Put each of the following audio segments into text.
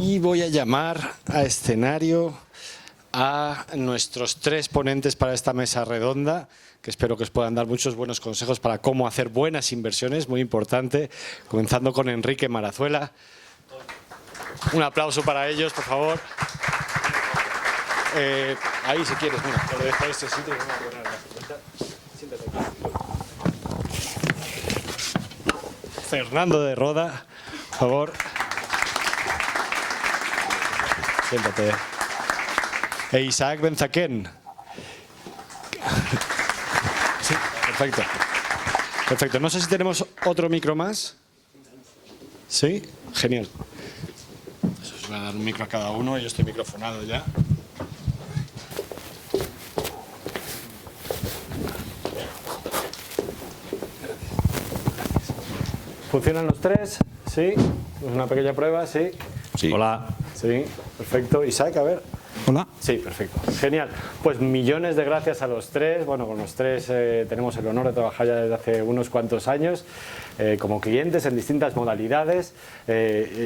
Y voy a llamar a escenario a nuestros 3 ponentes para esta mesa redonda, que espero que os puedan dar muchos buenos consejos para cómo hacer buenas inversiones, muy importante, comenzando con Enrique Marazuela. Un aplauso para ellos, por favor. Ahí si quieres, mira, te lo dejo este sitio y me voy a poner la vuelta. Siéntate aquí. Fernando de Roda, por favor. Siéntate. E Isaac Benzaquén. Sí, perfecto. Perfecto. No sé si tenemos otro micro más. ¿Sí? Genial. Os voy a dar un micro a cada uno. Yo estoy microfonado ya. ¿Funcionan los 3? Sí. Una pequeña prueba, sí. Sí. Hola. Sí, perfecto. Isaac, a ver. Hola. Sí, perfecto. Genial. Pues millones de gracias a los 3. Bueno, con los 3 tenemos el honor de trabajar ya desde hace unos cuantos años como clientes en distintas modalidades.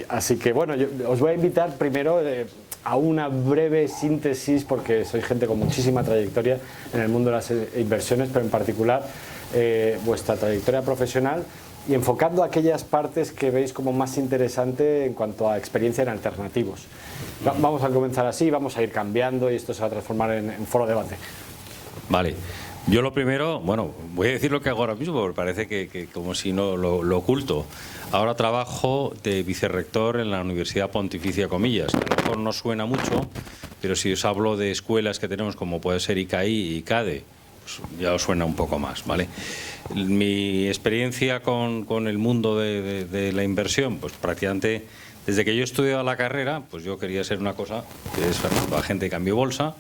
Así que bueno, yo os voy a invitar primero a una breve síntesis, porque soy gente con muchísima trayectoria en el mundo de las inversiones, pero en particular vuestra trayectoria profesional, y enfocando aquellas partes que veis como más interesante en cuanto a experiencia en alternativos. Vamos a comenzar así, vamos a ir cambiando y esto se va a transformar en foro debate. Vale. Yo lo primero, bueno, voy a decir lo que hago ahora mismo, porque parece que como si no lo oculto. Ahora trabajo de vicerrector en la Universidad Pontificia Comillas, que a lo mejor no suena mucho, pero si os hablo de escuelas que tenemos como puede ser ICAI y ICADE, pues ya os suena un poco más, ¿vale? Mi experiencia con el mundo de la inversión, pues prácticamente desde que yo estudiaba la carrera, pues yo quería ser una cosa, que es Fernando, agente de cambio bolsa.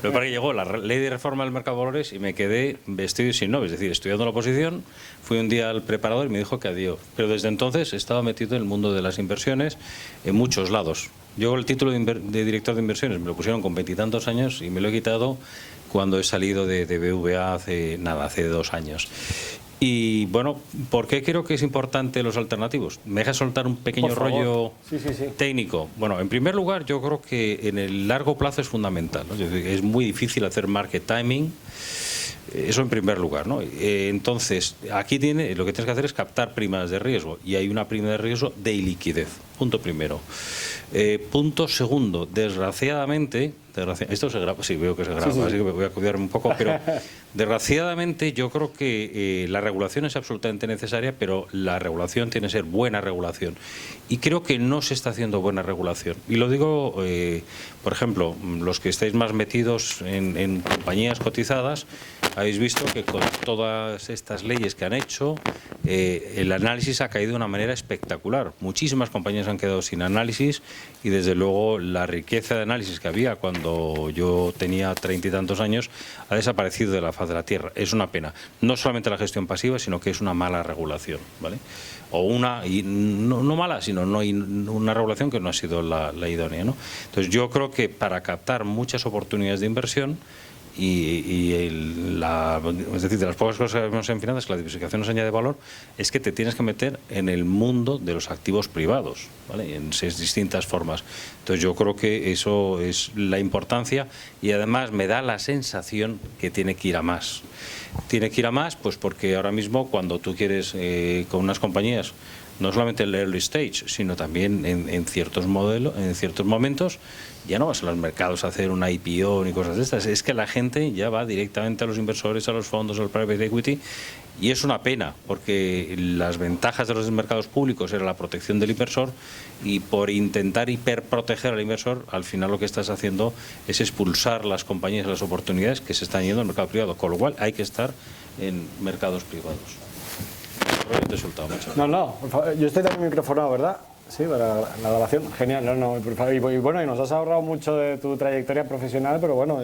Lo que llegó la ley de reforma del mercado de valores y me quedé vestido y sin novio, es decir, estudiando la oposición. Fui un día al preparador y me dijo que adiós. Pero desde entonces estaba metido en el mundo de las inversiones en muchos lados. Yo el título de director de inversiones me lo pusieron con 20 y tantos años y me lo he quitado cuando he salido de BVA hace 2 años. Y bueno, ¿por qué creo que es importante los alternativos? ¿Me dejas soltar un pequeño rollo técnico? Bueno, en primer lugar, yo creo que en el largo plazo es fundamental, ¿no? Es muy difícil hacer market timing. Eso en primer lugar, ¿no? Entonces, aquí lo que tienes que hacer es captar primas de riesgo, y hay una prima de riesgo de iliquidez. Punto primero. Punto segundo, desgraciadamente, esto se graba, sí, veo que se graba, así que me voy a cuidarme un poco, pero desgraciadamente yo creo que la regulación es absolutamente necesaria, pero la regulación tiene que ser buena regulación. Y creo que no se está haciendo buena regulación. Y lo digo, por ejemplo, los que estáis más metidos en compañías cotizadas, habéis visto que con todas estas leyes que han hecho, el análisis ha caído de una manera espectacular. Muchísimas compañías han quedado sin análisis y desde luego la riqueza de análisis que había cuando yo tenía 30 y tantos años ha desaparecido de la faz de la tierra. Es una pena. No solamente la gestión pasiva, sino que es una mala regulación, ¿vale? O una, y no mala, sino una regulación que no ha sido la idónea, ¿no? Entonces yo creo que para captar muchas oportunidades de inversión, es decir, de las pocas cosas que vemos en finanzas que la diversificación nos añade valor, es que te tienes que meter en el mundo de los activos privados, ¿vale? En 6 distintas formas. Entonces yo creo que eso es la importancia, y además me da la sensación que tiene que ir a más. Tiene que ir a más, pues porque ahora mismo cuando tú quieres con unas compañías, no solamente el early stage, sino también en ciertos modelos, en ciertos momentos, ya no vas a los mercados a hacer una IPO ni cosas de estas. Es que la gente ya va directamente a los inversores, a los fondos, al private equity, y es una pena, porque las ventajas de los mercados públicos era la protección del inversor, y por intentar hiperproteger al inversor, al final lo que estás haciendo es expulsar las compañías, las oportunidades que se están yendo al mercado privado, con lo cual hay que estar en mercados privados. No, por favor, yo estoy también microfonado, ¿verdad? Sí, para la grabación. Genial, por favor. Y bueno, y nos has ahorrado mucho de tu trayectoria profesional, pero bueno,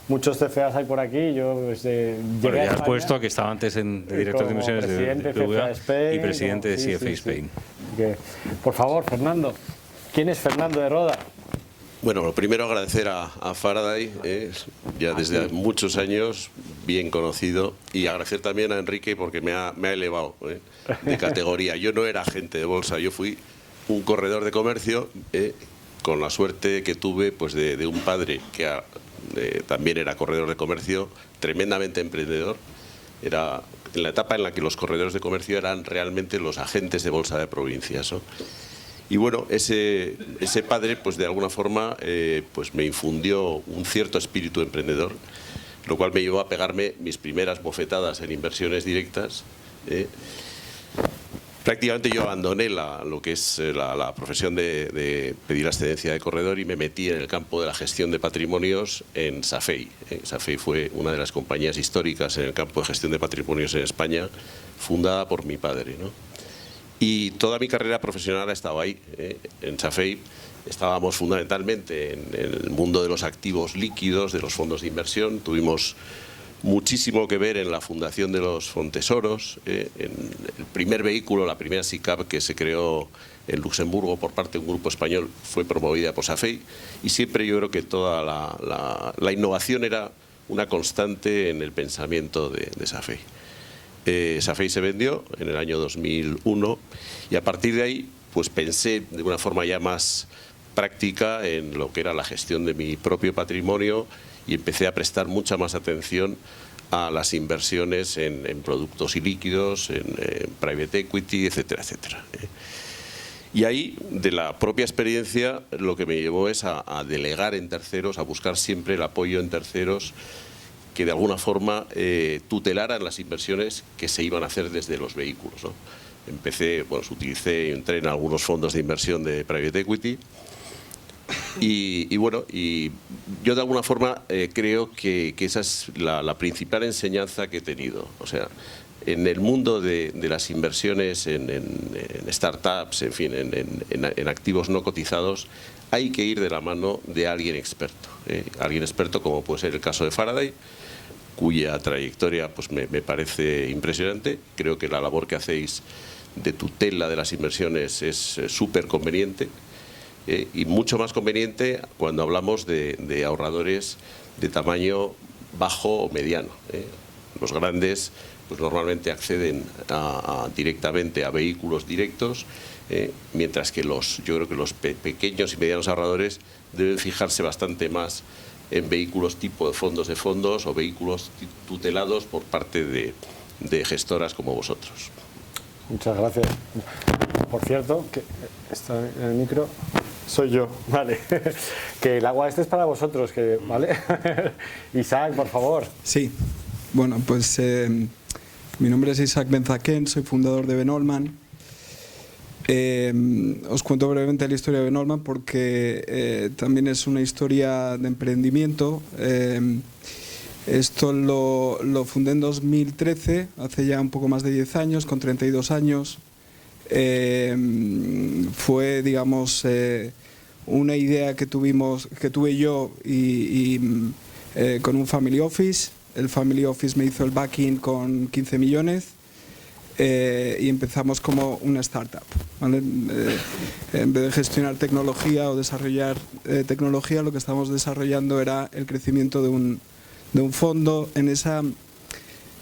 muchos CFAs hay por aquí. Yo bueno, ya has puesto que estaba antes de director de inversiones de BVA y presidente de CFA Spain. Que, por favor, Fernando, ¿quién es Fernando de Roda? Bueno, lo primero agradecer a Faraday, ya desde muchos años, bien conocido, y agradecer también a Enrique porque me ha elevado de categoría. Yo no era agente de bolsa, yo fui un corredor de comercio con la suerte que tuve pues de un padre que también era corredor de comercio, tremendamente emprendedor. Era en la etapa en la que los corredores de comercio eran realmente los agentes de bolsa de provincias, ¿no? Y bueno, ese padre, pues de alguna forma, pues me infundió un cierto espíritu emprendedor, lo cual me llevó a pegarme mis primeras bofetadas en inversiones directas. Prácticamente yo abandoné lo que es la profesión de pedir la excedencia de corredor y me metí en el campo de la gestión de patrimonios en SAFEI. SAFEI fue una de las compañías históricas en el campo de gestión de patrimonios en España, fundada por mi padre, ¿no? Y toda mi carrera profesional ha estado ahí, en SAFEI. Estábamos fundamentalmente en el mundo de los activos líquidos, de los fondos de inversión. Tuvimos muchísimo que ver en la fundación de los Fontesoros, en el primer vehículo, la primera SICAV que se creó en Luxemburgo por parte de un grupo español fue promovida por SAFEI, y siempre yo creo que toda la innovación era una constante en el pensamiento de SAFEI. SAFEI se vendió en el año 2001 y a partir de ahí pues pensé de una forma ya más práctica en lo que era la gestión de mi propio patrimonio y empecé a prestar mucha más atención a las inversiones en productos ilíquidos, en private equity, etcétera, etcétera. Y ahí, de la propia experiencia, lo que me llevó es a delegar en terceros, a buscar siempre el apoyo en terceros que de alguna forma tutelaran las inversiones que se iban a hacer desde los vehículos, ¿no? Entré en algunos fondos de inversión de private equity. Y bueno, y yo de alguna forma creo que esa es la principal enseñanza que he tenido. O sea, en el mundo de las inversiones en startups, en fin, en activos no cotizados, hay que ir de la mano de alguien experto. Alguien experto como puede ser el caso de Faraday, cuya trayectoria pues me parece impresionante. Creo que la labor que hacéis de tutela de las inversiones es súper conveniente. Y mucho más conveniente cuando hablamos de ahorradores de tamaño bajo o mediano. Los grandes pues normalmente acceden directamente a vehículos directos, mientras que yo creo que los pequeños y medianos ahorradores deben fijarse bastante más en vehículos tipo de fondos o vehículos tutelados por parte de gestoras como vosotros. Muchas gracias. Por cierto, que está en el micro. Soy yo, vale. Que el agua es para vosotros, ¿vale? Isaac, por favor. Sí, bueno, pues mi nombre es Isaac Benzaquén, soy fundador de Benolman. Os cuento brevemente la historia de Benolman porque también es una historia de emprendimiento. Esto lo fundé en 2013, hace ya un poco más de 10 años, con 32 años. Fue, digamos, una idea que tuve yo con un family office. El family office me hizo el backing con 15 millones y empezamos como una startup, ¿vale? En vez de gestionar tecnología o desarrollar tecnología, lo que estamos desarrollando era el crecimiento de un fondo.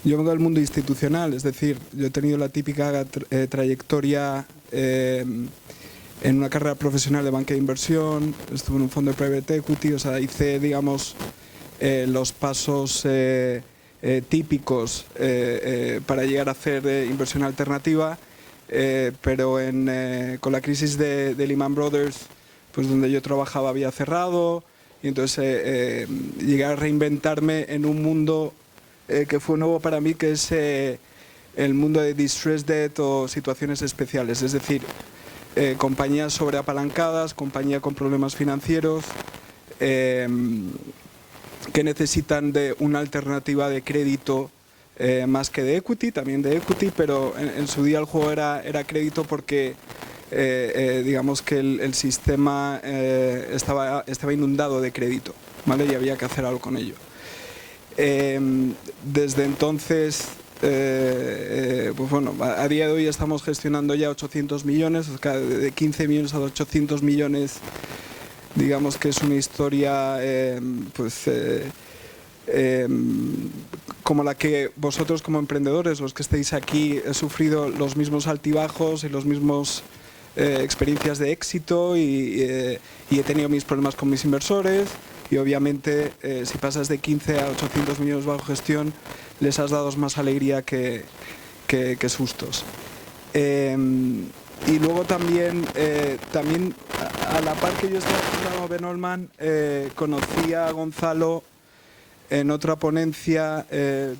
Yo vengo del mundo institucional, es decir, yo he tenido la típica trayectoria en una carrera profesional de banca de inversión, estuve en un fondo de private equity, o sea, hice, digamos, los pasos típicos para llegar a hacer inversión alternativa, pero con la crisis de Lehman Brothers, pues donde yo trabajaba había cerrado, y entonces llegué a reinventarme en un mundo que fue nuevo para mí, que es el mundo de distressed debt o situaciones especiales, es decir, compañías sobreapalancadas, compañías con problemas financieros que necesitan de una alternativa de crédito más que de equity, también de equity, pero en su día el juego era crédito porque digamos que el sistema estaba inundado de crédito, ¿vale? Y había que hacer algo con ello. Desde entonces, pues bueno, a día de hoy estamos gestionando ya 800 millones, o sea, de 15 millones a 800 millones, digamos que es una historia como la que vosotros como emprendedores, los que estéis aquí, he sufrido los mismos altibajos y los mismos experiencias de éxito y he tenido mis problemas con mis inversores y obviamente si pasas de 15 a 800 millones bajo gestión les has dado más alegría que sustos. Y luego también a la par que yo estaba estudiando Ben Ollman, conocí a Gonzalo en otra ponencia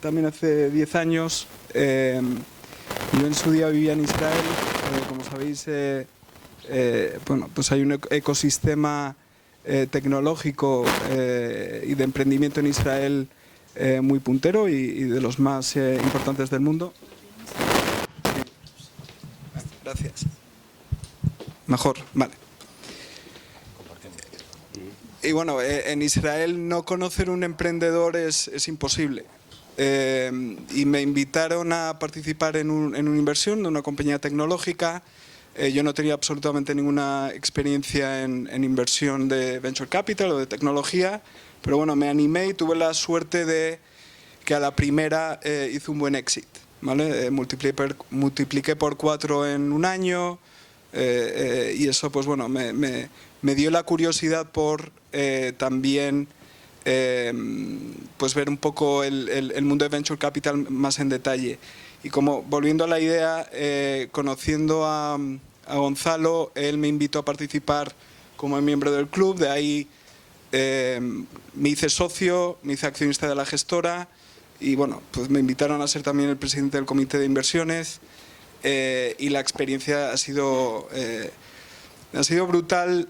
también hace 10 años. Yo en su día vivía en Israel, como sabéis, bueno, pues hay un ecosistema tecnológico y de emprendimiento en Israel muy puntero y de los más importantes del mundo. Gracias. Mejor, vale. Y bueno, en Israel no conocer un emprendedor es imposible. Y me invitaron a participar en una inversión de una compañía tecnológica. Yo no tenía absolutamente ninguna experiencia en inversión de venture capital o de tecnología, pero bueno, me animé y tuve la suerte de que a la primera hice un buen exit, ¿vale? Multipliqué por 4 en un año y eso pues bueno, me dio la curiosidad por también pues ver un poco el mundo de venture capital más en detalle. Y como volviendo a la idea, conociendo a Gonzalo, él me invitó a participar como miembro del club, de ahí me hice socio, me hice accionista de la gestora y bueno, pues me invitaron a ser también el presidente del comité de inversiones y la experiencia ha sido brutal,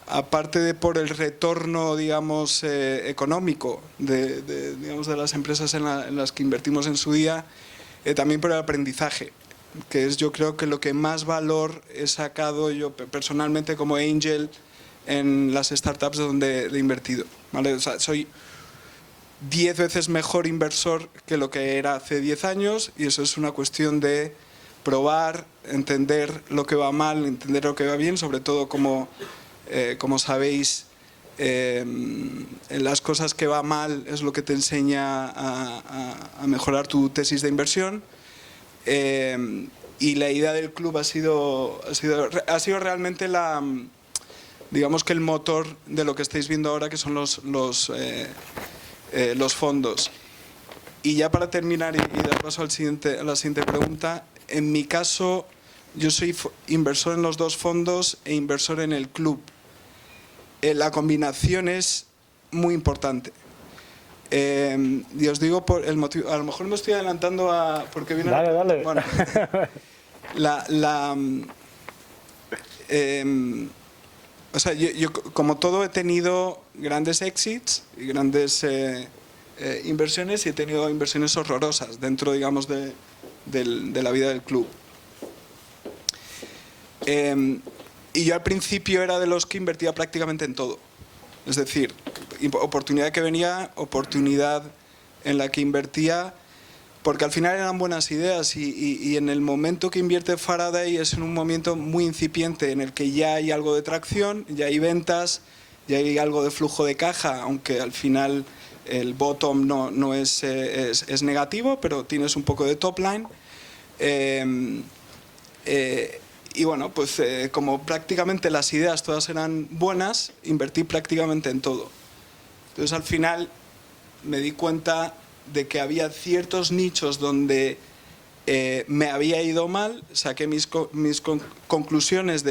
aparte de por el retorno, digamos, económico digamos, de las empresas en las que invertimos en su día, también por el aprendizaje, que es yo creo que lo que más valor he sacado yo personalmente como angel en las startups donde he invertido, ¿vale? O sea, soy 10 veces mejor inversor que lo que era hace 10 años y eso es una cuestión de probar, entender lo que va mal, entender lo que va bien, sobre todo como sabéis, las cosas que va mal es lo que te enseña a mejorar tu tesis de inversión. Y la idea del club ha sido realmente digamos que el motor de lo que estáis viendo ahora, que son los fondos. Y ya para terminar y dar paso a la siguiente pregunta, en mi caso yo soy inversor en los 2 fondos e inversor en el club. La combinación es muy importante. Y os digo por el motivo, a lo mejor me estoy adelantando porque viene... Dale. Bueno, o sea, yo como todo he tenido grandes exits y grandes inversiones y he tenido inversiones horrorosas dentro, digamos, de la vida del club. Y yo al principio era de los que invertía prácticamente en todo. Es decir, oportunidad que venía, oportunidad en la que invertía, porque al final eran buenas ideas y en el momento que invierte Faraday es en un momento muy incipiente en el que ya hay algo de tracción, ya hay ventas, ya hay algo de flujo de caja, aunque al final el bottom no es negativo, pero tienes un poco de top line. Y bueno, pues como prácticamente las ideas todas eran buenas, invertí prácticamente en todo. Entonces al final me di cuenta de que había ciertos nichos donde me había ido mal, saqué mis conclusiones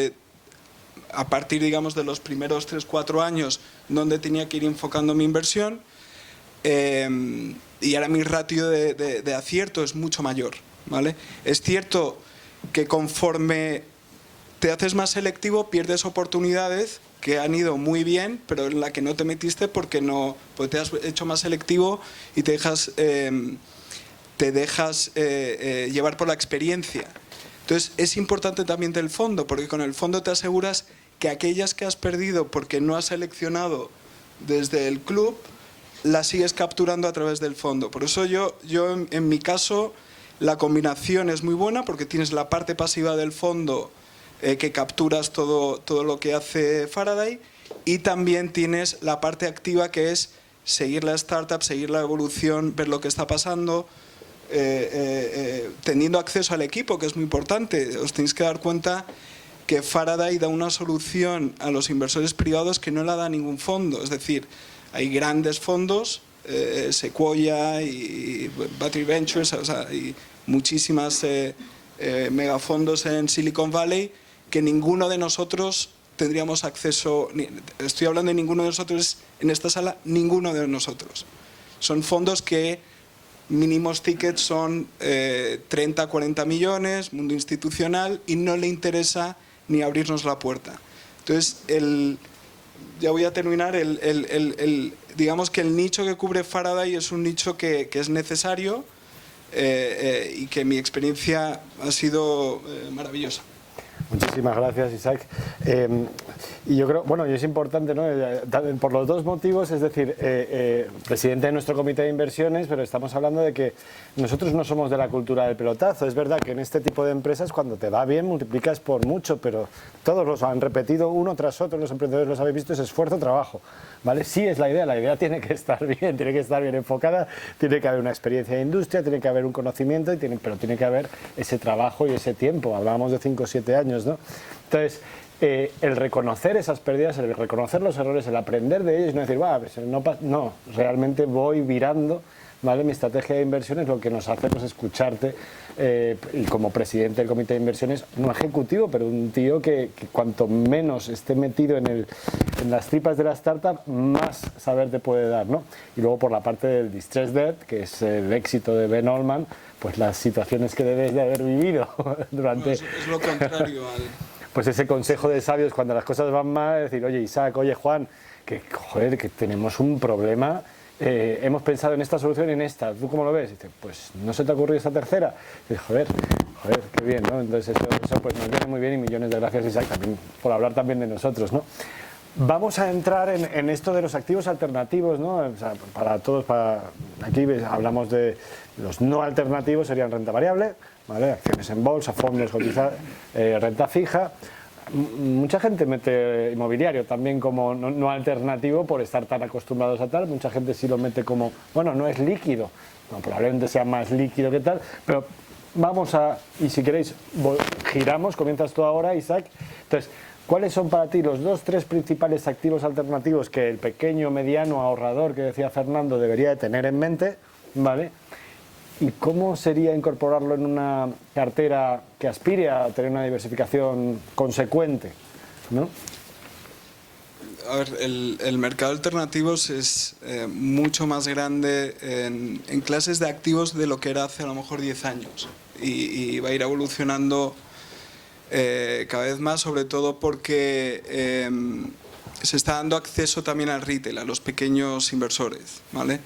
a partir, digamos, de los primeros 3-4 años donde tenía que ir enfocando mi inversión y ahora mi ratio de acierto es mucho mayor, ¿vale? Es cierto que conforme te haces más selectivo pierdes oportunidades que han ido muy bien, pero en la que no te metiste porque te has hecho más selectivo y te dejas llevar por la experiencia. Entonces es importante también del fondo, porque con el fondo te aseguras que aquellas que has perdido porque no has seleccionado desde el club, las sigues capturando a través del fondo. Por eso yo en mi caso, la combinación es muy buena porque tienes la parte pasiva del fondo que capturas todo lo que hace Faraday y también tienes la parte activa que es seguir la startup, seguir la evolución, ver lo que está pasando teniendo acceso al equipo, que es muy importante. Os tenéis que dar cuenta que Faraday da una solución a los inversores privados que no la da ningún fondo. Es decir, hay grandes fondos, Sequoia y Battery Ventures, o sea, y muchísimas megafondos en Silicon Valley, que ninguno de nosotros tendríamos acceso. Estoy hablando de ninguno de nosotros en esta sala, ninguno de nosotros. Son fondos que mínimos tickets son 30, 40 millones, mundo institucional, y no le interesa ni abrirnos la puerta. Entonces, ya voy a terminar, digamos que el nicho que cubre Faraday es un nicho que es necesario y que mi experiencia ha sido maravillosa. Muchísimas gracias, Isaac. Y yo creo, bueno, y es importante, ¿no? Por los dos motivos, es decir, presidente de nuestro comité de inversiones, pero estamos hablando de que nosotros no somos de la cultura del pelotazo. Es verdad que en este tipo de empresas, cuando te va bien, multiplicas por mucho, pero todos los han repetido uno tras otro, los emprendedores los habéis visto, es esfuerzo, trabajo, ¿vale? Sí es la idea tiene que estar bien enfocada, tiene que haber una experiencia de industria, tiene que haber un conocimiento, pero tiene que haber ese trabajo y ese tiempo. Hablábamos de 5 o 7 años, ¿no? Entonces, el reconocer esas pérdidas, el reconocer los errores, el aprender de ellos y no decir, pues no, realmente voy virando, ¿vale? Mi estrategia de inversiones, lo que nos hace es escucharte, y como presidente del comité de inversiones, no ejecutivo, pero un tío que cuanto menos esté metido en las tripas de la startup, más saber te puede dar, ¿no? Y luego por la parte del distress debt, que es el éxito de Ben Ollman, pues las situaciones que debes de haber vivido durante... No, es lo contrario al... Pues ese consejo de sabios cuando las cosas van mal, decir, oye Isaac, oye Juan, que tenemos un problema, hemos pensado en esta solución y en esta, ¿tú cómo lo ves? Y dice, pues no se te ha ocurrido esta tercera. Y dice, joder, qué bien, ¿no? Entonces eso pues nos viene muy bien y millones de gracias, Isaac, también por hablar también de nosotros, ¿no? Vamos a entrar en esto de los activos alternativos, ¿no? O sea, para todos, aquí hablamos de los no alternativos, serían renta variable, ¿vale? Acciones en bolsa, fondos cotizados, renta fija. Mucha gente mete inmobiliario también como no alternativo por estar tan acostumbrados a tal. Mucha gente sí lo mete como, bueno, no es líquido. No, probablemente sea más líquido que tal, pero vamos y si queréis, giramos, comienzas tú ahora, Isaac. Entonces, ¿cuáles son para ti los 2-3 principales activos alternativos que el pequeño, mediano ahorrador que decía Fernando debería de tener en mente, ¿vale? ¿Y cómo sería incorporarlo en una cartera que aspire a tener una diversificación consecuente, ¿no? A ver, el mercado de alternativos es mucho más grande en clases de activos de lo que era hace a lo mejor 10 años y va a ir evolucionando cada vez más, sobre todo porque se está dando acceso también al retail, a los pequeños inversores, ¿vale?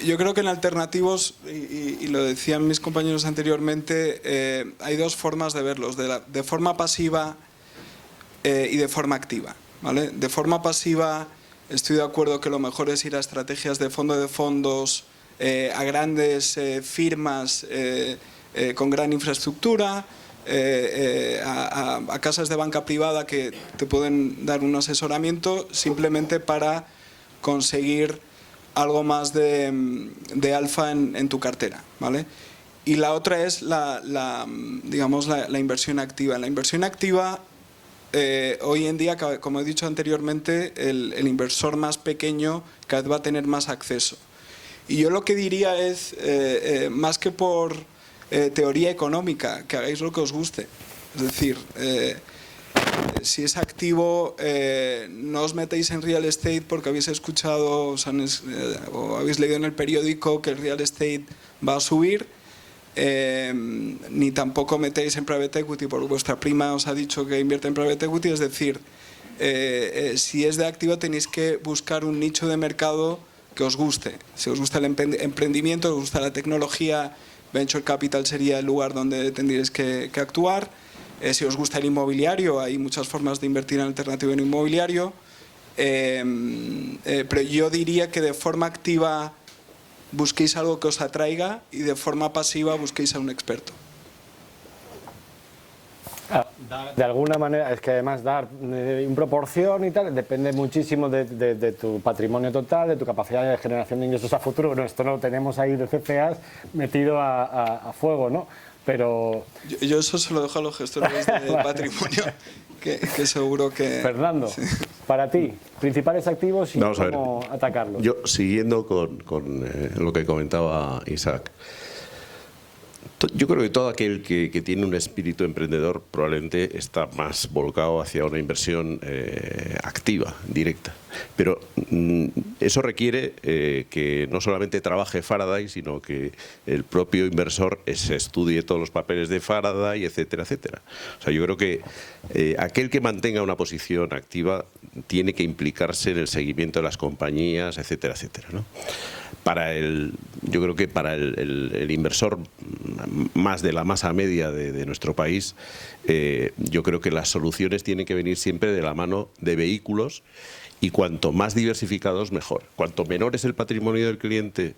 Yo creo que en alternativos, y lo decían mis compañeros anteriormente, hay dos formas de verlos, de forma pasiva y de forma activa, ¿vale? De forma pasiva estoy de acuerdo que lo mejor es ir a estrategias de fondo de fondos, a grandes firmas con gran infraestructura, a casas de banca privada que te pueden dar un asesoramiento simplemente para conseguir algo más de alfa en tu cartera, ¿vale? Y la otra es digamos la inversión activa. La inversión activa, hoy en día, como he dicho anteriormente, el inversor más pequeño cada vez va a tener más acceso. Y yo lo que diría es, más que por teoría económica, que hagáis lo que os guste. Es decir, si es activo, no os metéis en real estate porque habéis escuchado o habéis leído en el periódico que el real estate va a subir, ni tampoco metéis en private equity porque vuestra prima os ha dicho que invierte en private equity. Es decir, si es de activo tenéis que buscar un nicho de mercado que os guste. Si os gusta el emprendimiento, os gusta la tecnología, Venture Capital sería el lugar donde tendríais que actuar. Si os gusta el inmobiliario, hay muchas formas de invertir en alternativo en inmobiliario, pero yo diría que de forma activa busquéis algo que os atraiga y de forma pasiva busquéis a un experto. De alguna manera, es que además dar en proporción y tal, depende muchísimo de tu patrimonio total, de tu capacidad de generación de ingresos a futuro. Bueno, esto no lo tenemos ahí de CFAs metido a fuego, ¿no? Pero... Yo eso se lo dejo a los gestores de patrimonio, que seguro que... Fernando, sí. Para ti, principales activos y cómo atacarlos. Yo, siguiendo con lo que comentaba Isaac, yo creo que todo aquel que tiene un espíritu emprendedor probablemente está más volcado hacia una inversión activa, directa. Pero eso requiere que no solamente trabaje Faraday, sino que el propio inversor se estudie todos los papeles de Faraday, etcétera, etcétera. O sea, yo creo que aquel que mantenga una posición activa tiene que implicarse en el seguimiento de las compañías, etcétera, etcétera, ¿no? Yo creo que para el inversor más de la masa media de nuestro país, yo creo que las soluciones tienen que venir siempre de la mano de vehículos, y cuanto más diversificados mejor. Cuanto menor es el patrimonio del cliente,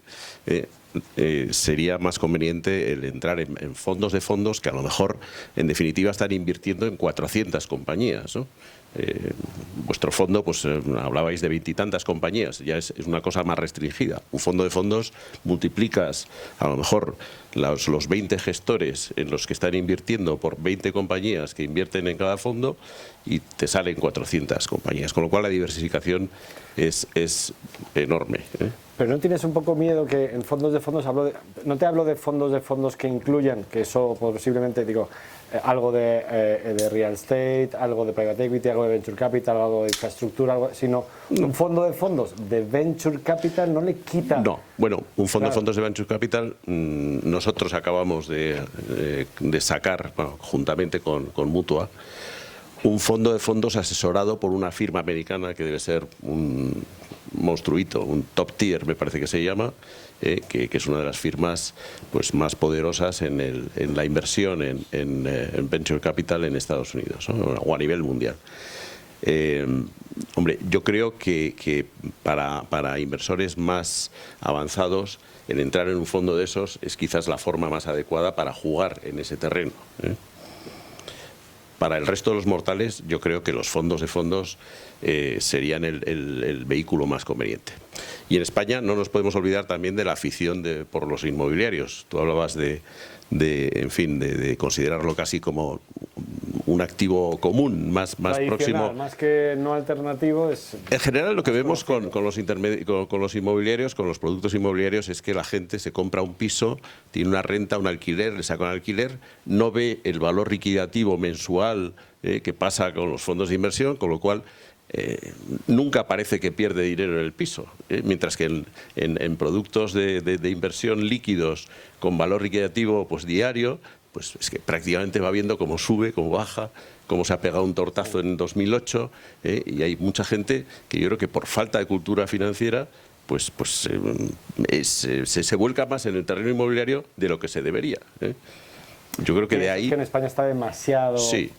sería más conveniente el entrar en fondos de fondos que a lo mejor en definitiva están invirtiendo en 400 compañías, ¿no? Vuestro fondo, pues hablabais de 20 y tantas compañías, ya es una cosa más restringida. Un fondo de fondos multiplicas a lo mejor los 20 gestores en los que están invirtiendo por 20 compañías que invierten en cada fondo y te salen 400 compañías, con lo cual la diversificación es enorme, ¿eh? Pero ¿no tienes un poco miedo que en fondos de fondos, no te hablo de fondos que incluyan, que eso posiblemente, digo, algo de real estate, algo de private equity, algo de venture capital, algo de infraestructura, sino un fondo de fondos de venture capital no le quita... No, bueno, un fondo de fondos de venture capital, nosotros acabamos de sacar, bueno, juntamente con Mutua, un fondo de fondos asesorado por una firma americana que debe ser un monstruito, un top tier me parece que se llama, que es una de las firmas pues más poderosas en la inversión en venture capital en Estados Unidos, ¿no? O a nivel mundial. Hombre, yo creo que para inversores más avanzados el entrar en un fondo de esos es quizás la forma más adecuada para jugar en ese terreno, ¿eh? Para el resto de los mortales, yo creo que los fondos de fondos serían el vehículo más conveniente. Y en España no nos podemos olvidar también de la afición por los inmobiliarios. Tú hablabas de considerarlo casi como un activo común, más próximo. Más que no alternativo es... En general lo que vemos con los inmobiliarios, con los productos inmobiliarios, es que la gente se compra un piso, tiene una renta, un alquiler, le saca un alquiler, no ve el valor liquidativo mensual que pasa con los fondos de inversión, con lo cual nunca parece que pierde dinero en el piso, mientras que en productos de inversión líquidos con valor liquidativo pues diario, pues es que prácticamente va viendo cómo sube, cómo baja, cómo se ha pegado un tortazo en 2008, y hay mucha gente que yo creo que por falta de cultura financiera se vuelca más en el terreno inmobiliario de lo que se debería, ¿eh? Yo creo que de ahí... Es que en España está demasiado... Sí.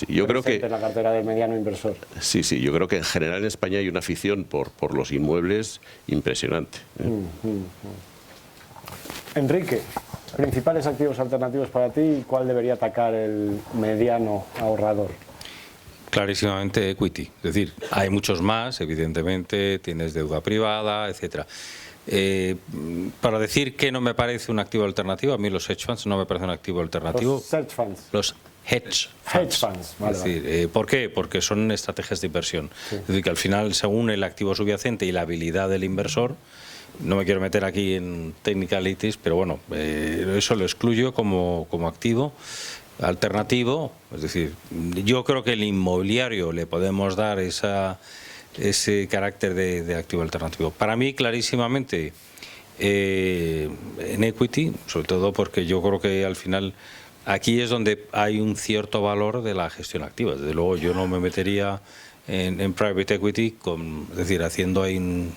Yo creo que... la cartera del mediano inversor. Sí, yo creo que en general en España hay una afición por los inmuebles impresionante, ¿eh? Enrique, principales activos alternativos para ti, ¿cuál debería atacar el mediano ahorrador? Clarísimamente equity, es decir, hay muchos más, evidentemente, tienes deuda privada, etcétera. Para decir que no me parece un activo alternativo, a mí los hedge funds no me parecen un activo alternativo. Los hedge funds. Los hedge funds. Vale, es decir, ¿por qué? Porque son estrategias de inversión. Sí. Es decir, que al final, según el activo subyacente y la habilidad del inversor, no me quiero meter aquí en technicalities, pero bueno, eso lo excluyo como activo alternativo. Es decir, yo creo que el inmobiliario le podemos dar ese carácter de activo alternativo. Para mí, clarísimamente, en equity, sobre todo porque yo creo que al final aquí es donde hay un cierto valor de la gestión activa. Desde luego yo no me metería en private equity, es decir, haciendo ahí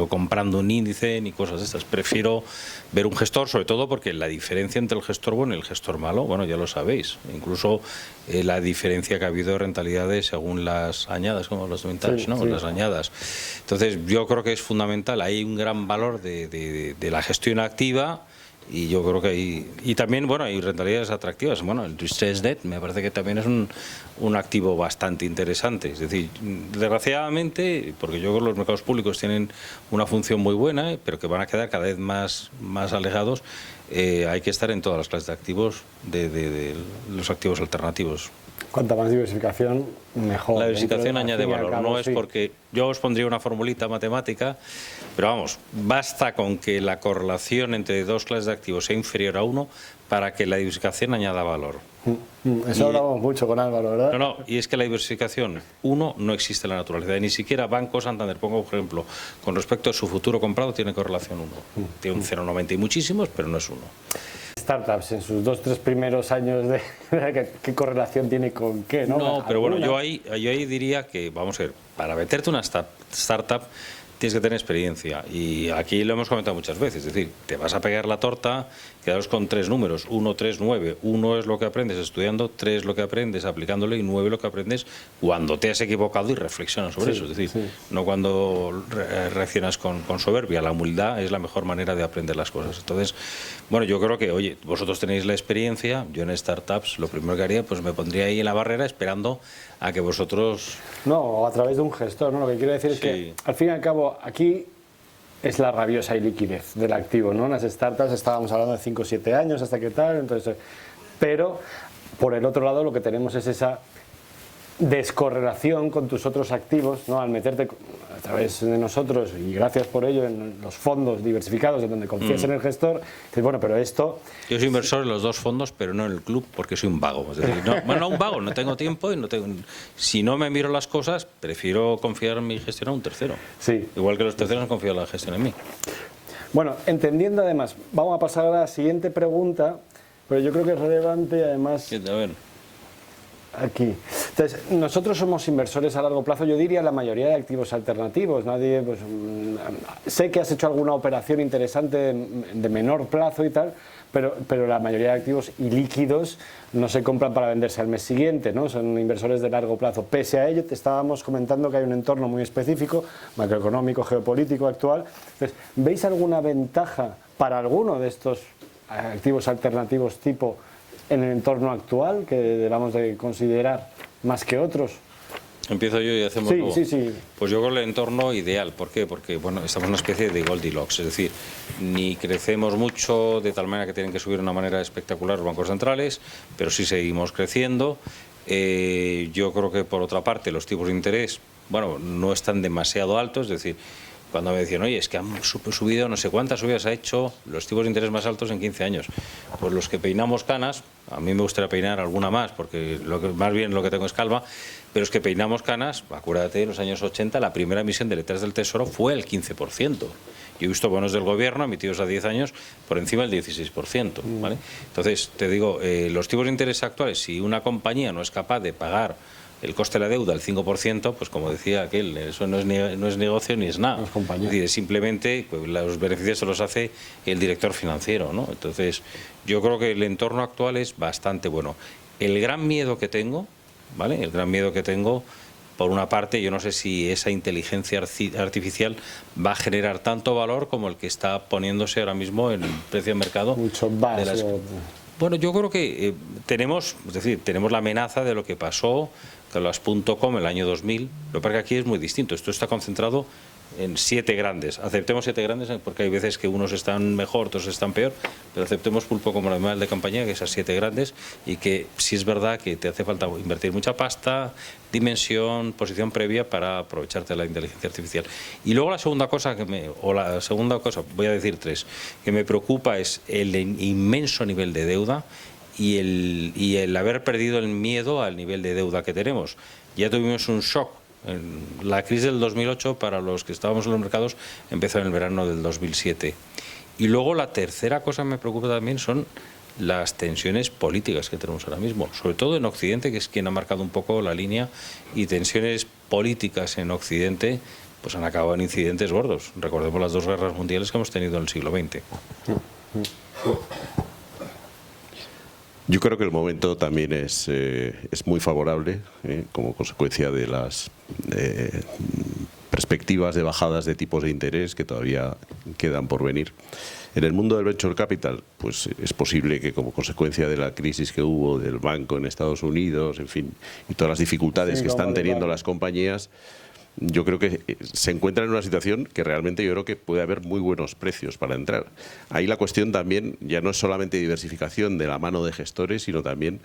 comprando un índice ni cosas de estas. Prefiero ver un gestor, sobre todo porque la diferencia entre el gestor bueno y el gestor malo, bueno, ya lo sabéis. Incluso la diferencia que ha habido de rentabilidades según las añadas, como los vintage, ¿no? Sí. Las añadas. Entonces, yo creo que es fundamental. Hay un gran valor de la gestión activa Y yo creo que y también, bueno, hay rentabilidades atractivas. Bueno, el distressed debt me parece que también es un activo bastante interesante. Es decir, desgraciadamente, porque yo creo que los mercados públicos tienen una función muy buena, pero que van a quedar cada vez más alejados, hay que estar en todas las clases de activos, de los activos alternativos. Cuanta más diversificación, mejor. La diversificación añade valor, cabo, no es porque yo os pondría una formulita matemática, pero vamos, basta con que la correlación entre dos clases de activos sea inferior a 1 para que la diversificación añada valor. Eso hablamos mucho con Álvaro, ¿verdad? No, y es que la diversificación 1 no existe en la naturaleza, ni siquiera Banco Santander, pongo por ejemplo, con respecto a su futuro comprado tiene correlación 1. Tiene un 0,90 y muchísimos, pero no es 1. Startups en sus 2-3 primeros años de ¿qué correlación tiene con qué? No, pero bueno, yo ahí diría que, vamos a ver, para meterte una startup tienes que tener experiencia, y aquí lo hemos comentado muchas veces, es decir, te vas a pegar la torta, quedaros con 3 números, 1, 3, 9, 1 es lo que aprendes estudiando, 3 lo que aprendes aplicándolo y 9 lo que aprendes cuando te has equivocado y reflexionas sobre eso, es decir, no cuando reaccionas con soberbia. La humildad es la mejor manera de aprender las cosas. Entonces, bueno, yo creo que, oye, vosotros tenéis la experiencia, yo en startups lo primero que haría, pues me pondría ahí en la barrera esperando a que vosotros... No, a través de un gestor, ¿no? Lo que quiero decir es que, al fin y al cabo, aquí es la rabiosa iliquidez del activo, ¿no? En las startups estábamos hablando de 5 o 7 años, hasta qué tal, entonces... Pero, por el otro lado, lo que tenemos es esa descorrelación con tus otros activos, ¿no? Al meterte a través de nosotros, y gracias por ello, en los fondos diversificados en donde confías en el gestor, dices, bueno, pero esto... Yo soy inversor en los dos fondos, pero no en el club, porque soy un vago. Es decir, no un vago, no tengo tiempo y no tengo... Si no me miro las cosas, prefiero confiar en mi gestión a un tercero. Sí. Igual que los terceros han confiado la gestión en mí. Bueno, entendiendo además, vamos a pasar a la siguiente pregunta, pero yo creo que es relevante además... A ver. Aquí. Entonces, nosotros somos inversores a largo plazo, yo diría la mayoría de activos alternativos. Nadie, pues, sé que has hecho alguna operación interesante de menor plazo y tal, pero la mayoría de activos ilíquidos no se compran para venderse al mes siguiente, ¿no? Son inversores de largo plazo. Pese a ello, te estábamos comentando que hay un entorno muy específico, macroeconómico, geopolítico actual. Entonces, ¿veis alguna ventaja para alguno de estos activos alternativos tipo en el entorno actual que debamos de considerar más que otros? Empiezo yo y hacemos luego. Sí. Pues yo creo que el entorno ideal. ¿Por qué? Porque bueno, estamos en una especie de Goldilocks, es decir, ni crecemos mucho de tal manera que tienen que subir de una manera espectacular los bancos centrales, pero sí seguimos creciendo. Yo creo que por otra parte los tipos de interés, bueno, no están demasiado altos, es decir, cuando me decían, oye, es que han subido no sé cuántas subidas ha hecho los tipos de interés más altos en 15 años. Pues los que peinamos canas, a mí me gustaría peinar alguna más, porque más bien lo que tengo es calva, pero los que peinamos canas, acuérdate, en los años 80 la primera emisión de letras del Tesoro fue el 15%. Yo he visto bonos del gobierno emitidos a 10 años por encima del 16%. ¿Vale? Entonces, te digo, los tipos de interés actuales, si una compañía no es capaz de pagar el coste de la deuda, el 5%, pues como decía aquel, eso no es negocio ni es nada. Es decir, simplemente pues, los beneficios se los hace el director financiero, ¿no? Entonces, yo creo que el entorno actual es bastante bueno. El gran miedo que tengo, ¿vale? El gran miedo que tengo, por una parte, yo no sé si esa inteligencia artificial va a generar tanto valor como el que está poniéndose ahora mismo en el precio de mercado. Mucho más. Bueno, yo creo que tenemos la amenaza de lo que pasó con las .com el año 2000. Lo que pasa es que aquí es muy distinto. Esto está concentrado en 7 grandes. Aceptemos 7 grandes porque hay veces que unos están mejor, otros están peor, pero aceptemos pulpo como animal de compañía, que esas 7 grandes, y que sí es verdad que te hace falta invertir mucha pasta, dimensión, posición previa para aprovecharte de la inteligencia artificial. Y luego la segunda cosa voy a decir 3, que me preocupa es el inmenso nivel de deuda y el haber perdido el miedo al nivel de deuda que tenemos. Ya tuvimos un shock. La crisis del 2008, para los que estábamos en los mercados, empezó en el verano del 2007. Y luego la tercera cosa que me preocupa también son las tensiones políticas que tenemos ahora mismo, sobre todo en Occidente, que es quien ha marcado un poco la línea, y tensiones políticas en Occidente pues han acabado en incidentes gordos. Recordemos las 2 guerras mundiales que hemos tenido en el siglo XX. Yo creo que el momento también es muy favorable como consecuencia de las perspectivas de bajadas de tipos de interés que todavía quedan por venir. En el mundo del venture capital, pues es posible que como consecuencia de la crisis que hubo del banco en Estados Unidos, en fin, y todas las dificultades que están teniendo las compañías, yo creo que se encuentran en una situación que realmente yo creo que puede haber muy buenos precios para entrar. Ahí la cuestión también ya no es solamente diversificación de la mano de gestores, sino también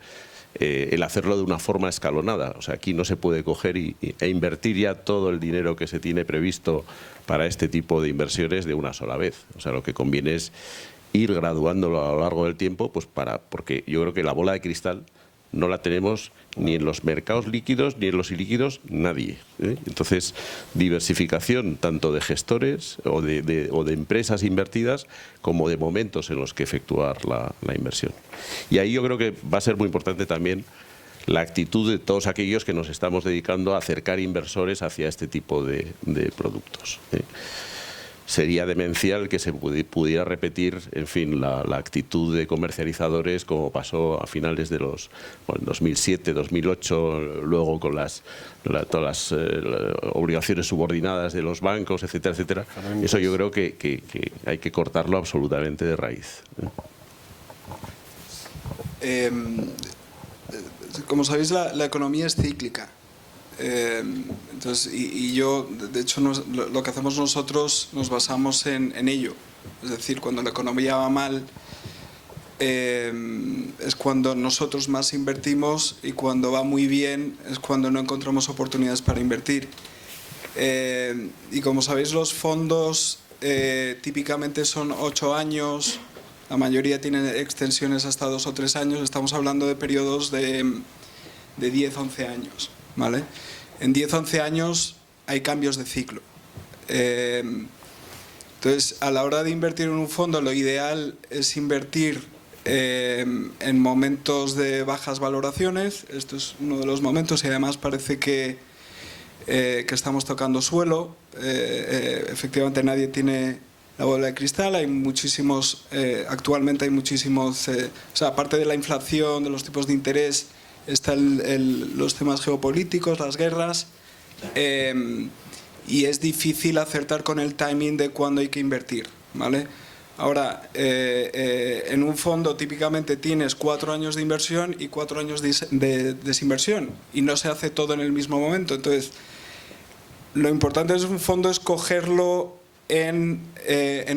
el hacerlo de una forma escalonada. O sea, aquí no se puede coger e invertir ya todo el dinero que se tiene previsto para este tipo de inversiones de una sola vez. O sea, lo que conviene es ir graduándolo a lo largo del tiempo, pues porque yo creo que la bola de cristal no la tenemos ni en los mercados líquidos ni en los ilíquidos nadie, ¿eh? Entonces, diversificación tanto de gestores o de empresas invertidas como de momentos en los que efectuar la inversión. Y ahí yo creo que va a ser muy importante también la actitud de todos aquellos que nos estamos dedicando a acercar inversores hacia este tipo de productos, ¿eh? Sería demencial que se pudiera repetir, en fin, la actitud de comercializadores como pasó a finales de los 2007, 2008, luego con todas las obligaciones subordinadas de los bancos, etcétera, etcétera. Eso yo creo que hay que cortarlo absolutamente de raíz. Como sabéis, la economía es cíclica. Entonces, yo, de hecho, lo que hacemos nosotros nos basamos en ello. Es decir, cuando la economía va mal es cuando nosotros más invertimos, y cuando va muy bien es cuando no encontramos oportunidades para invertir. Y como sabéis, los fondos típicamente son 8 años, la mayoría tienen extensiones hasta 2 o 3 años. Estamos hablando de periodos de 10-11 años. ¿Vale? En 10-11 años hay cambios de ciclo. Entonces, a la hora de invertir en un fondo, lo ideal es invertir en momentos de bajas valoraciones. Esto es uno de los momentos, y además parece que estamos tocando suelo. Efectivamente, nadie tiene la bola de cristal. Hay muchísimos, actualmente hay muchísimos, o sea, aparte de la inflación, de los tipos de interés, están los temas geopolíticos, las guerras, y es difícil acertar con el timing de cuándo hay que invertir, ¿vale? Ahora, en un fondo típicamente tienes 4 años de inversión y 4 años de desinversión, y no se hace todo en el mismo momento. Entonces, lo importante de un fondo es cogerlo en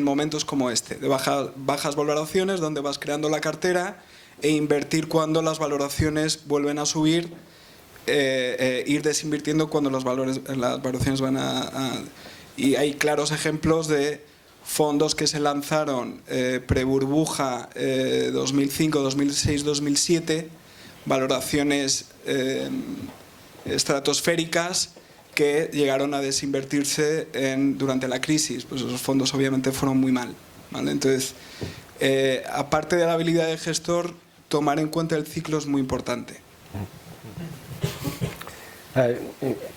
momentos como este, de bajas valoraciones, donde vas creando la cartera, e invertir cuando las valoraciones vuelven a subir, ir desinvirtiendo cuando las valoraciones van a... Y hay claros ejemplos de fondos que se lanzaron pre-burbuja 2005, 2006, 2007, valoraciones estratosféricas que llegaron a desinvertirse durante la crisis. Pues esos fondos obviamente fueron muy mal, ¿vale? Entonces, aparte de la habilidad del gestor, tomar en cuenta el ciclo es muy importante.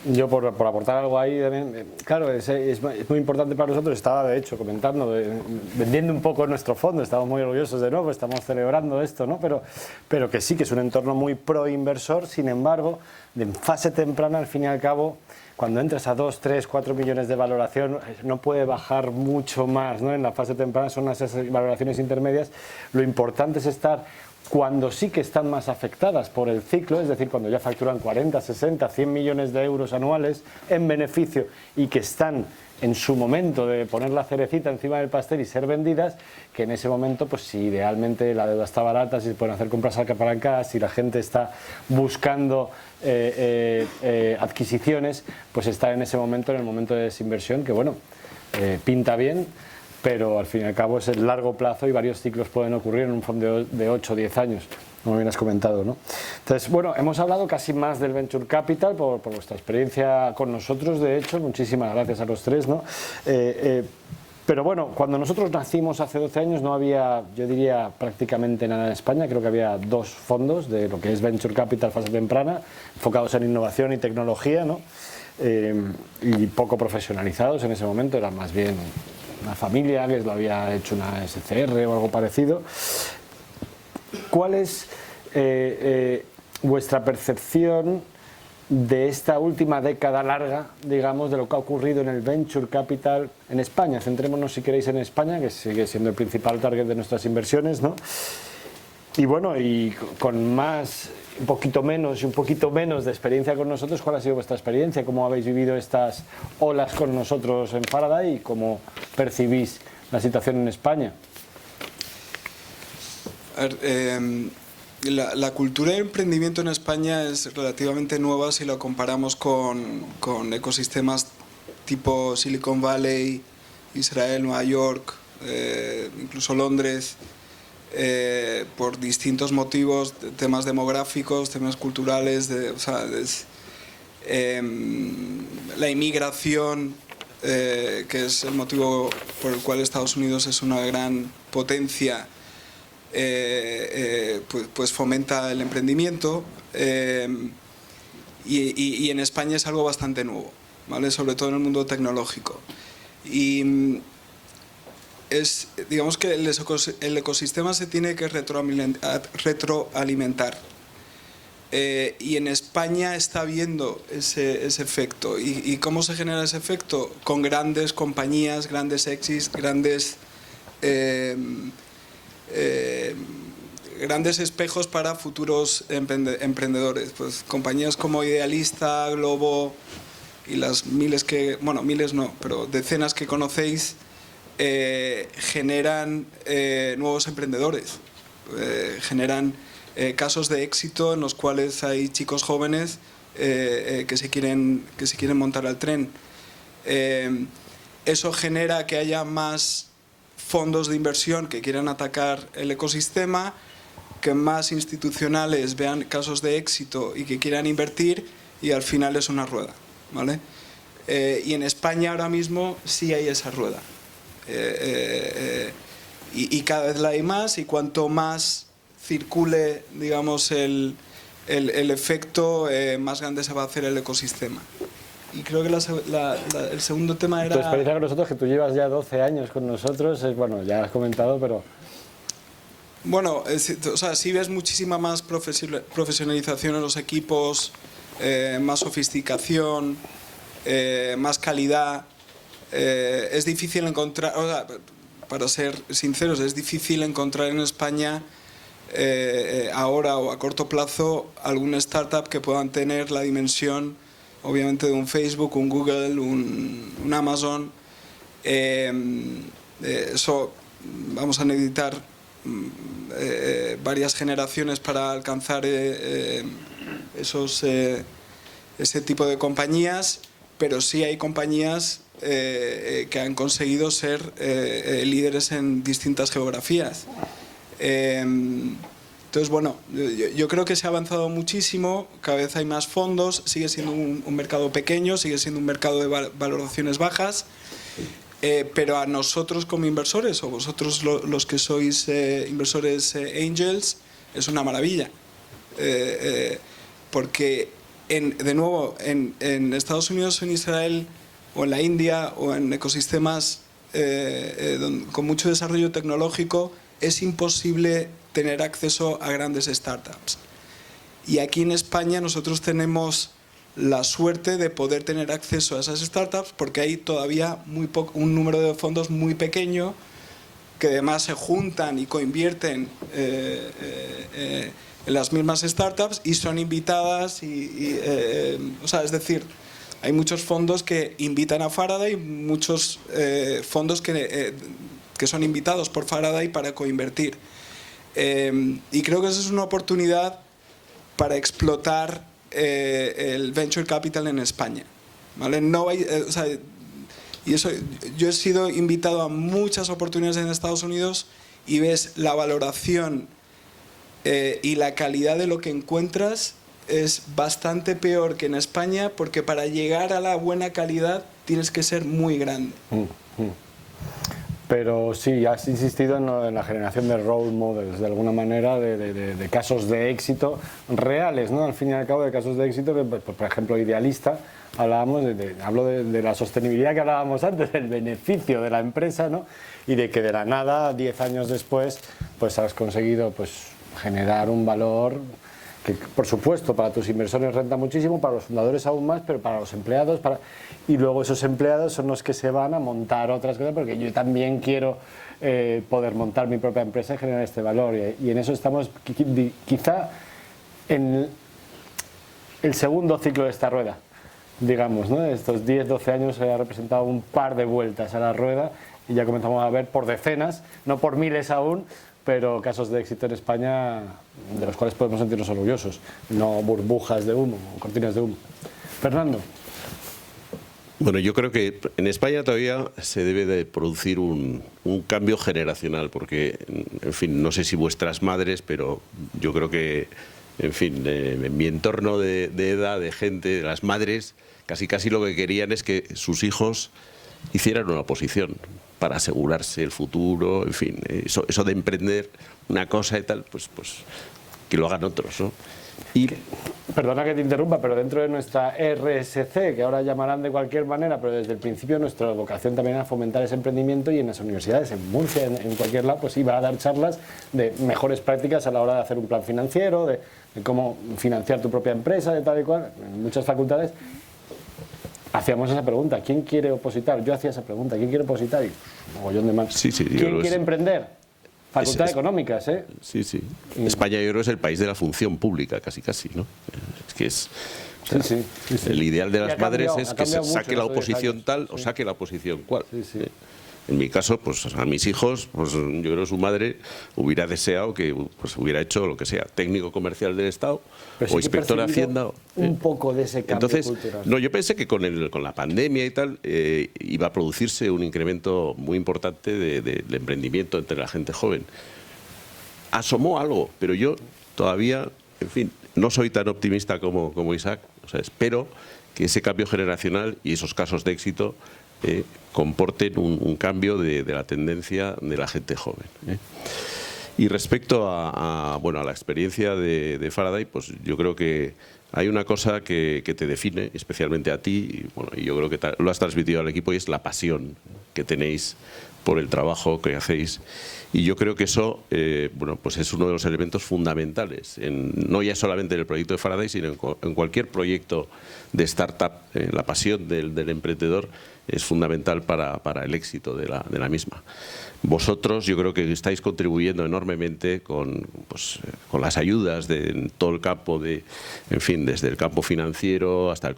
Yo por aportar algo ahí también, claro, es muy importante para nosotros. Estaba de hecho comentando, vendiendo un poco nuestro fondo, estamos muy orgullosos de nuevo, estamos celebrando esto, ¿no? Pero que sí, que es un entorno muy pro inversor. Sin embargo, en fase temprana, al fin y al cabo, cuando entras a 2, 3, 4 millones de valoración, no puede bajar mucho más, ¿no? En la fase temprana son esas valoraciones intermedias. Lo importante es estar cuando sí que están más afectadas por el ciclo, es decir, cuando ya facturan 40, 60, 100 millones de euros anuales en beneficio, y que están en su momento de poner la cerecita encima del pastel y ser vendidas, que en ese momento, pues si idealmente la deuda está barata, si se pueden hacer compras apalancadas, si la gente está buscando adquisiciones, pues está en ese momento, en el momento de desinversión, que bueno, pinta bien, pero al fin y al cabo es el largo plazo y varios ciclos pueden ocurrir en un fondo de 8 o 10 años, como bien has comentado, ¿no? Entonces, bueno, hemos hablado casi más del Venture Capital por vuestra experiencia con nosotros, de hecho, muchísimas gracias a los tres, ¿no? Pero bueno, cuando nosotros nacimos hace 12 años no había, yo diría, prácticamente nada en España. Creo que había 2 fondos de lo que es Venture Capital fase temprana, enfocados en innovación y tecnología, ¿no? Y poco profesionalizados en ese momento, eran más bien una familia que lo había hecho una SCR o algo parecido. ¿Cuál es vuestra percepción de esta última década larga, digamos, de lo que ha ocurrido en el Venture Capital en España. Centrémonos, si queréis, en España, que sigue siendo el principal target de nuestras inversiones, ¿no? Y bueno, y con más, un poquito menos de experiencia con nosotros, ¿cuál ha sido vuestra experiencia? ¿Cómo habéis vivido estas olas con nosotros en Faraday y cómo percibís la situación en España? A ver, la cultura de emprendimiento en España es relativamente nueva si lo comparamos con ecosistemas tipo Silicon Valley, Israel, Nueva York, incluso Londres, por distintos motivos, temas demográficos, temas culturales, la inmigración, que es el motivo por el cual Estados Unidos es una gran potencia. Pues fomenta el emprendimiento, y en España es algo bastante nuevo, ¿vale? Sobre todo en el mundo tecnológico, y digamos que el ecosistema se tiene que retroalimentar, y en España está habiendo ese efecto. ¿Y cómo se genera ese efecto? Con grandes compañías, grandes exits, grandes espejos para futuros emprendedores, pues compañías como Idealista, Globo y las miles miles no, pero decenas que conocéis, generan nuevos emprendedores, generan casos de éxito en los cuales hay chicos jóvenes que se quieren montar al tren. Eso genera que haya más fondos de inversión que quieran atacar el ecosistema, que más institucionales vean casos de éxito y que quieran invertir, y al final es una rueda, ¿vale? Y en España ahora mismo sí hay esa rueda, y cada vez la hay más, y cuanto más circule, digamos, el efecto, más grande se va a hacer el ecosistema. Y creo que el segundo tema era... Tu experiencia con nosotros, que tú llevas ya 12 años con nosotros, bueno, ya has comentado, pero... Bueno, sí ves muchísima más profesionalización en los equipos, más sofisticación, más calidad. Es difícil encontrar, para ser sinceros, es difícil encontrar en España ahora o a corto plazo alguna startup que puedan tener la dimensión, obviamente, de un Facebook, un Google, un Amazon. Eso vamos a necesitar varias generaciones para alcanzar ese tipo de compañías, pero sí hay compañías que han conseguido ser líderes en distintas geografías. Entonces, bueno, yo creo que se ha avanzado muchísimo, cada vez hay más fondos, sigue siendo un mercado pequeño, sigue siendo un mercado de valoraciones bajas, pero a nosotros como inversores, o vosotros los que sois inversores angels, es una maravilla, porque de nuevo en Estados Unidos, en Israel o en la India o en ecosistemas con mucho desarrollo tecnológico, es imposible tener acceso a grandes startups. Y aquí en España nosotros tenemos la suerte de poder tener acceso a esas startups, porque hay todavía un número de fondos muy pequeño que además se juntan y coinvierten en las mismas startups y son invitadas, es decir, hay muchos fondos que invitan a Faraday, muchos fondos que son invitados por Faraday para coinvertir. Y creo que esa es una oportunidad para explotar el venture capital en España, ¿vale? Y eso, yo he sido invitado a muchas oportunidades en Estados Unidos y ves la valoración y la calidad de lo que encuentras es bastante peor que en España, porque para llegar a la buena calidad tienes que ser muy grande. Pero sí, has insistido en la generación de role models, de alguna manera, de casos de éxito reales, ¿no? Al fin y al cabo, de casos de éxito que, por ejemplo, Idealista, hablo de la sostenibilidad que hablábamos antes, del beneficio de la empresa, ¿no? Y de que de la nada, 10 años después, pues has conseguido pues generar un valor que por supuesto para tus inversores renta muchísimo, para los fundadores aún más, pero para los empleados, y luego esos empleados son los que se van a montar otras cosas, porque yo también quiero poder montar mi propia empresa y generar este valor, y en eso estamos quizá en el segundo ciclo de esta rueda, digamos, ¿no? Estos 10-12 años ha representado un par de vueltas a la rueda y ya comenzamos a ver por decenas, no por miles aún, pero casos de éxito en España de los cuales podemos sentirnos orgullosos, no burbujas de humo o cortinas de humo. Fernando. Bueno, yo creo que en España todavía se debe de producir un cambio generacional, porque, en fin, no sé si vuestras madres, pero yo creo que, en fin, en mi entorno de edad, de gente, las madres, casi lo que querían es que sus hijos hicieran una oposición para asegurarse el futuro, en fin, eso de emprender una cosa y tal, pues que lo hagan otros, ¿no? Y perdona que te interrumpa, pero dentro de nuestra RSC, que ahora llamarán de cualquier manera, pero desde el principio nuestra vocación también era fomentar ese emprendimiento, y en las universidades, en Murcia, en cualquier lado, pues iba a dar charlas de mejores prácticas a la hora de hacer un plan financiero, de cómo financiar tu propia empresa, de tal y cual. En muchas facultades hacíamos esa pregunta: ¿quién quiere opositar? Yo hacía esa pregunta: ¿quién quiere opositar? Y mogollón de más. Sí, ¿Quién quiere emprender? Facultad de Económicas, ¿eh? Sí. España, yo creo que es el país de la función pública, casi, ¿no? Es que es... Sí. El ideal de las madres es que se saque la oposición tal o sí. saque la oposición cual. Sí. En mi caso, pues a mis hijos, pues yo creo que su madre hubiera deseado que pues, hubiera hecho lo que sea, técnico comercial del Estado pero o inspector de Hacienda. Un poco de ese cambio cultural. No, yo pensé que con la pandemia y tal iba a producirse un incremento muy importante del emprendimiento entre la gente joven. Asomó algo, pero yo todavía, en fin, no soy tan optimista como Isaac. O sea, espero que ese cambio generacional y esos casos de éxito comporten un cambio de la tendencia de la gente joven. Y respecto a la experiencia de Faraday, pues yo creo que hay una cosa que te define, especialmente a ti, y yo creo que lo has transmitido al equipo, y es la pasión que tenéis por el trabajo que hacéis. Y yo creo que eso pues es uno de los elementos fundamentales, no ya solamente en el proyecto de Faraday, sino en cualquier proyecto de startup. La pasión del emprendedor es fundamental para el éxito de la misma. Vosotros, yo creo que estáis contribuyendo enormemente con las ayudas en todo el campo, en fin, desde el campo financiero hasta el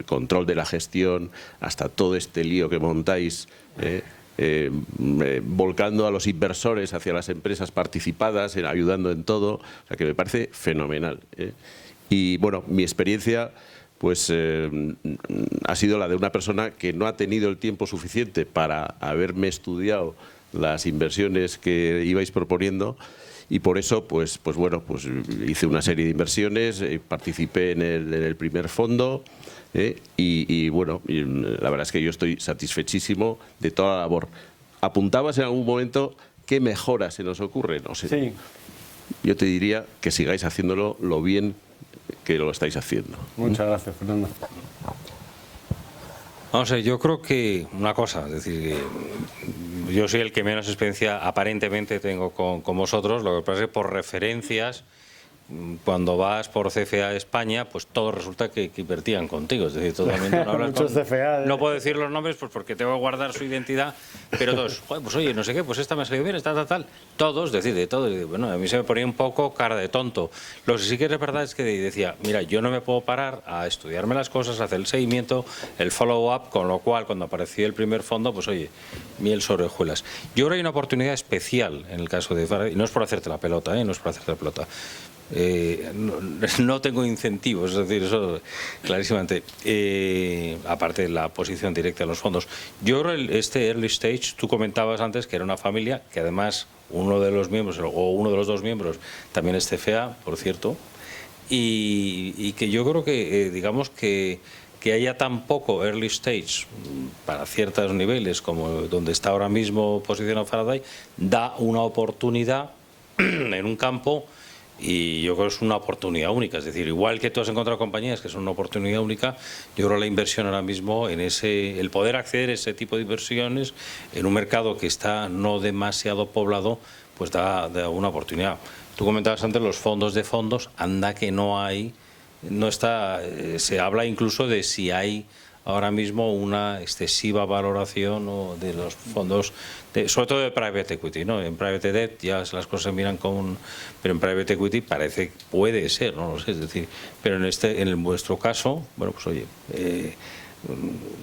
control de la gestión, hasta todo este lío que montáis, volcando a los inversores hacia las empresas participadas, ayudando en todo, o sea que me parece fenomenal. Y bueno, mi experiencia pues ha sido la de una persona que no ha tenido el tiempo suficiente para haberme estudiado las inversiones que ibais proponiendo, y por eso pues hice una serie de inversiones, participé en el primer fondo, y la verdad es que yo estoy satisfechísimo de toda la labor. ¿Apuntabas en algún momento qué mejoras se nos ocurren? No sé. Sí. Yo te diría que sigáis haciéndolo lo bien que lo estáis haciendo. Muchas gracias, Fernando. Vamos a ver, yo creo que una cosa, es decir, yo soy el que menos experiencia aparentemente tengo con vosotros, lo que pasa es que por referencias, cuando vas por CFA España, pues todo resulta que invertían contigo, es decir, totalmente no hablas Muchos CFA, no puedo decir los nombres pues porque tengo que guardar su identidad, pero todos, pues oye, no sé qué, pues esta me ha salido bien, esta tal, todos, es decir, de todo, y bueno, a mí se me ponía un poco cara de tonto. Lo que sí que es verdad es que decía, mira, yo no me puedo parar a estudiarme las cosas, a hacer el seguimiento, el follow-up, con lo cual cuando apareció el primer fondo, pues oye, miel sobre hojuelas. Yo creo que hay una oportunidad especial en el caso de Faraday, y no es por hacerte la pelota, no es por hacerte la pelota. No tengo incentivos, es decir, eso clarísimamente, aparte de la posición directa de los fondos. Yo creo que este early stage, tú comentabas antes que era una familia, que además uno de los miembros, o uno de los dos miembros, también es CFA, por cierto, y que yo creo que, digamos que haya tan poco early stage para ciertos niveles como donde está ahora mismo posicionado Faraday, da una oportunidad en un campo Y yo creo que es una oportunidad única, es decir, igual que tú has encontrado compañías que son una oportunidad única, yo creo que la inversión ahora mismo en el poder acceder a ese tipo de inversiones en un mercado que está no demasiado poblado, pues da una oportunidad. Tú comentabas antes los fondos de fondos, anda que no hay, no está, se habla incluso de si hay ahora mismo una excesiva valoración de los fondos, sobre todo de private equity, ¿no? En private debt ya las cosas se miran pero en private equity puede ser, no lo sé, es decir, pero en vuestro caso, bueno, pues oye,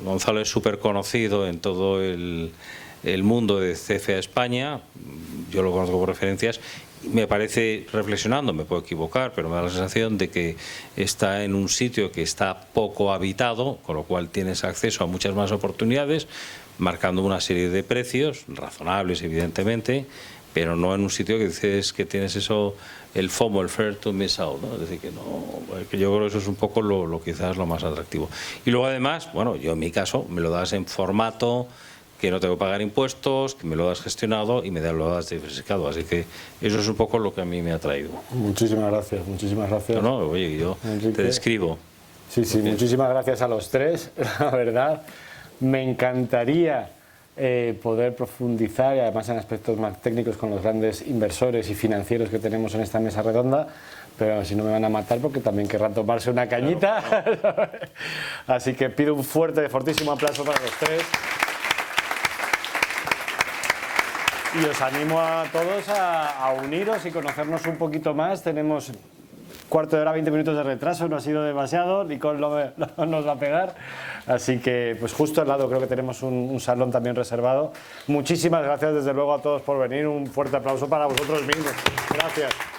Gonzalo es súper conocido en todo el mundo de CFA España, yo lo conozco por referencias. Me parece, reflexionando, me puedo equivocar, pero me da la sensación de que está en un sitio que está poco habitado, con lo cual tienes acceso a muchas más oportunidades, marcando una serie de precios, razonables evidentemente, pero no en un sitio que dices que tienes eso, el FOMO, el Fear to Miss Out, ¿no? Es decir, que yo creo que eso es un poco quizás lo más atractivo. Y luego además, bueno, yo en mi caso me lo das en formato que no tengo que pagar impuestos, que me lo das gestionado y me lo das diversificado. Así que eso es un poco lo que a mí me ha traído. Muchísimas gracias, muchísimas gracias. No, oye, yo Enrique, te describo. Sí, muchísimas gracias a los tres, la verdad. Me encantaría poder profundizar, y además en aspectos más técnicos, con los grandes inversores y financieros que tenemos en esta mesa redonda, pero si no me van a matar porque también querrán tomarse una cañita. Claro. Así que pido un fuerte, fortísimo aplauso para los tres. Y os animo a todos a uniros y conocernos un poquito más. Tenemos cuarto de hora, 20 minutos de retraso, no ha sido demasiado, Nicole nos va a pegar. Así que pues justo al lado creo que tenemos un salón también reservado. Muchísimas gracias desde luego a todos por venir, un fuerte aplauso para vosotros mismos. Gracias.